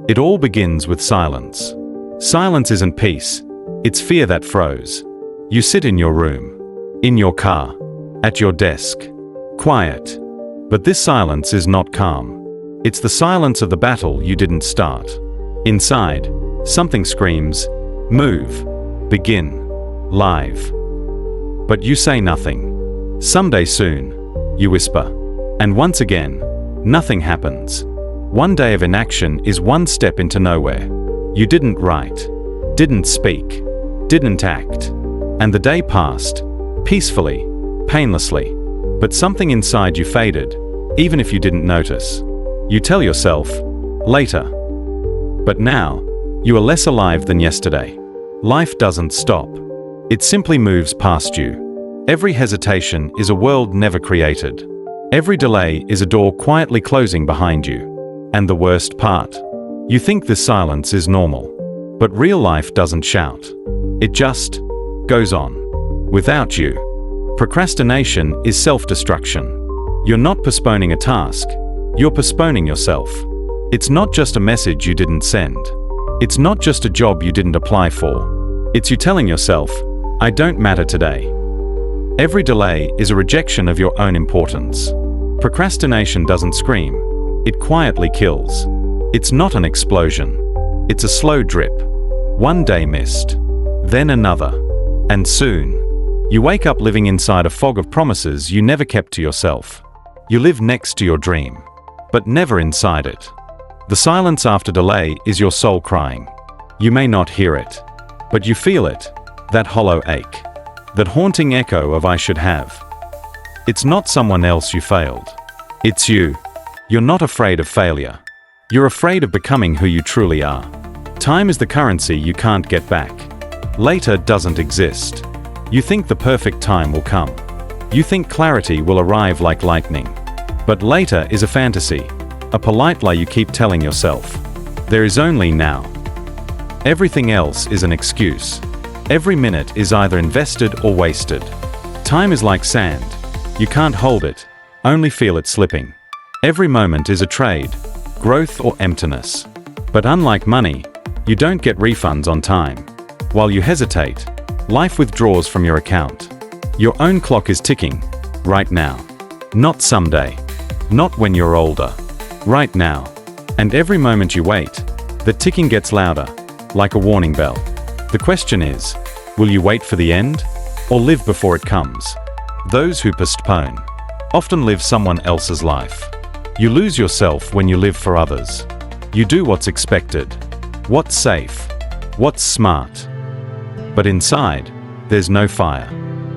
It all begins with silence. Silence isn't peace, it's fear that froze. You sit in your room, in your car, at your desk, quiet. But this silence is not calm. It's the silence of the battle you didn't start. Inside, something screams, move, begin, live. But you say nothing. Someday soon, you whisper. And once again, nothing happens. One day of inaction is one step into nowhere. You didn't write, didn't speak, didn't act. And the day passed, peacefully, painlessly. But something inside you faded, even if you didn't notice. You tell yourself, later. But now, you are less alive than yesterday. Life doesn't stop. It simply moves past you. Every hesitation is a world never created. Every delay is a door quietly closing behind you. And the worst part, you think this silence is normal. But real life doesn't shout. It just goes on. Without you. Procrastination is self-destruction. You're not postponing a task, you're postponing yourself. It's not just a message you didn't send. It's not just a job you didn't apply for. It's you telling yourself, I don't matter today. Every delay is a rejection of your own importance. Procrastination doesn't scream, it quietly kills. It's not an explosion. It's a slow drip. One day missed, then another, and soon, you wake up living inside a fog of promises you never kept to yourself. You live next to your dream, but never inside it. The silence after delay is your soul crying. You may not hear it, but you feel it, that hollow ache, that haunting echo of I should have. It's not someone else you failed. It's you. You're not afraid of failure. You're afraid of becoming who you truly are. Time is the currency you can't get back. Later doesn't exist. You think the perfect time will come. You think clarity will arrive like lightning. But later is a fantasy, a polite lie you keep telling yourself. There is only now. Everything else is an excuse. Every minute is either invested or wasted. Time is like sand. You can't hold it, only feel it slipping. Every moment is a trade, growth or emptiness. But unlike money, you don't get refunds on time. While you hesitate, life withdraws from your account. Your own clock is ticking, right now. Not someday. Not when you're older. Right now. And every moment you wait, the ticking gets louder, like a warning bell. The question is, will you wait for the end, or live before it comes? Those who postpone often live someone else's life. You lose yourself when you live for others. You do what's expected, what's safe, what's smart. But inside, there's no fire,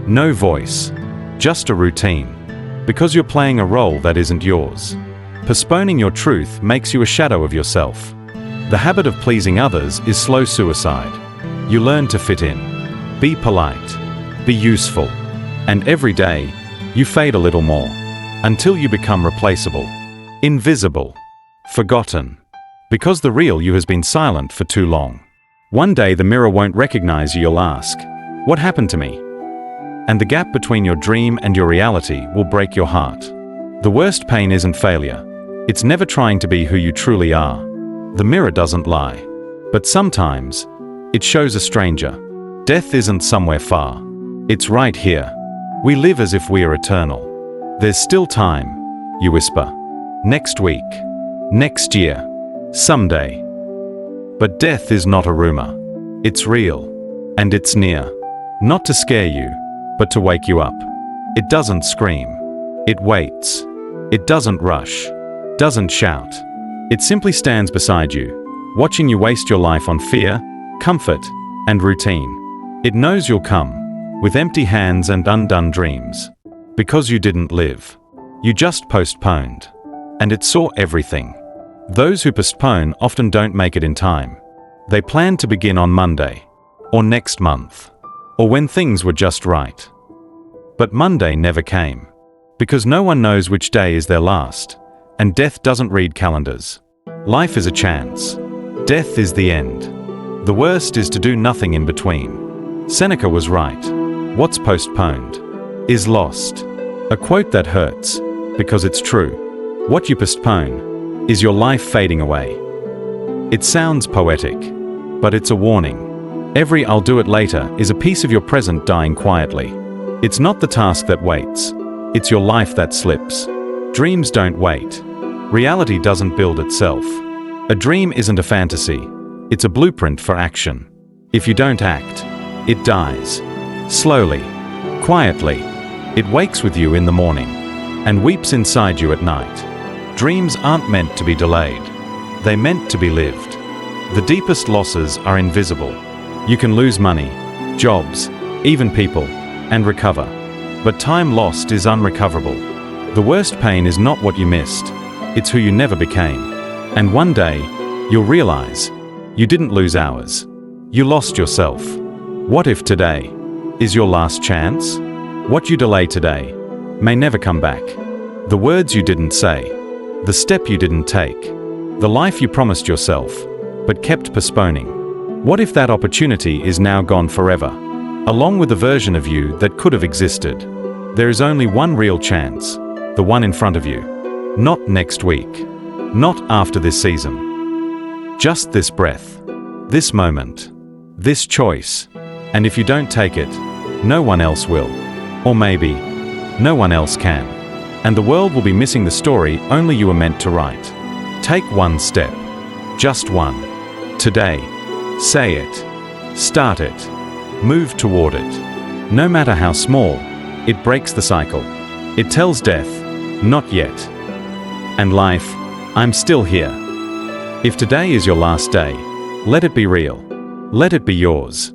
no voice, just a routine, because you're playing a role that isn't yours. Postponing your truth makes you a shadow of yourself. The habit of pleasing others is slow suicide. You learn to fit in, be polite, be useful, and every day, you fade a little more, until you become replaceable, invisible, forgotten, because the real you has been silent for too long. One day the mirror won't recognize you. You'll ask, what happened to me? And the gap between your dream and your reality will break your heart. The worst pain isn't failure. It's never trying to be who you truly are. The mirror doesn't lie. But sometimes, it shows a stranger. Death isn't somewhere far. It's right here. We live as if we are eternal. There's still time, you whisper. Next week. Next year. Someday. But death is not a rumor. It's real. And it's near. Not to scare you, but to wake you up. It doesn't scream. It waits. It doesn't rush. Doesn't shout. It simply stands beside you, watching you waste your life on fear, comfort, and routine. It knows you'll come, with empty hands and undone dreams. Because you didn't live. You just postponed. And it saw everything. Those who postpone often don't make it in time. They plan to begin on Monday, or next month, or when things were just right. But Monday never came. Because no one knows which day is their last, and death doesn't read calendars. Life is a chance. Death is the end. The worst is to do nothing in between. Seneca was right. What's postponed is lost. A quote that hurts, because it's true. What you postpone is your life fading away. It sounds poetic, but it's a warning. Every "I'll do it later" is a piece of your present dying quietly. It's not the task that waits. It's your life that slips. Dreams don't wait. Reality doesn't build itself. A dream isn't a fantasy. It's a blueprint for action. If you don't act, it dies. Slowly, quietly. It wakes with you in the morning and weeps inside you at night. Dreams aren't meant to be delayed. They're meant to be lived. The deepest losses are invisible. You can lose money, jobs, even people, and recover. But time lost is unrecoverable. The worst pain is not what you missed. It's who you never became. And one day, you'll realize you didn't lose hours. You lost yourself. What if today is your last chance? What you delay today may never come back. The words you didn't say, the step you didn't take, the life you promised yourself, but kept postponing. What if that opportunity is now gone forever, along with the version of you that could have existed? There is only one real chance, the one in front of you. Not next week. Not after this season. Just this breath. This moment. This choice. And if you don't take it, no one else will. Or maybe, no one else can. And the world will be missing the story only you were meant to write. Take one step. Just one. Today. Say it. Start it. Move toward it. No matter how small, it breaks the cycle. It tells death, not yet. And life, I'm still here. If today is your last day, let it be real. Let it be yours.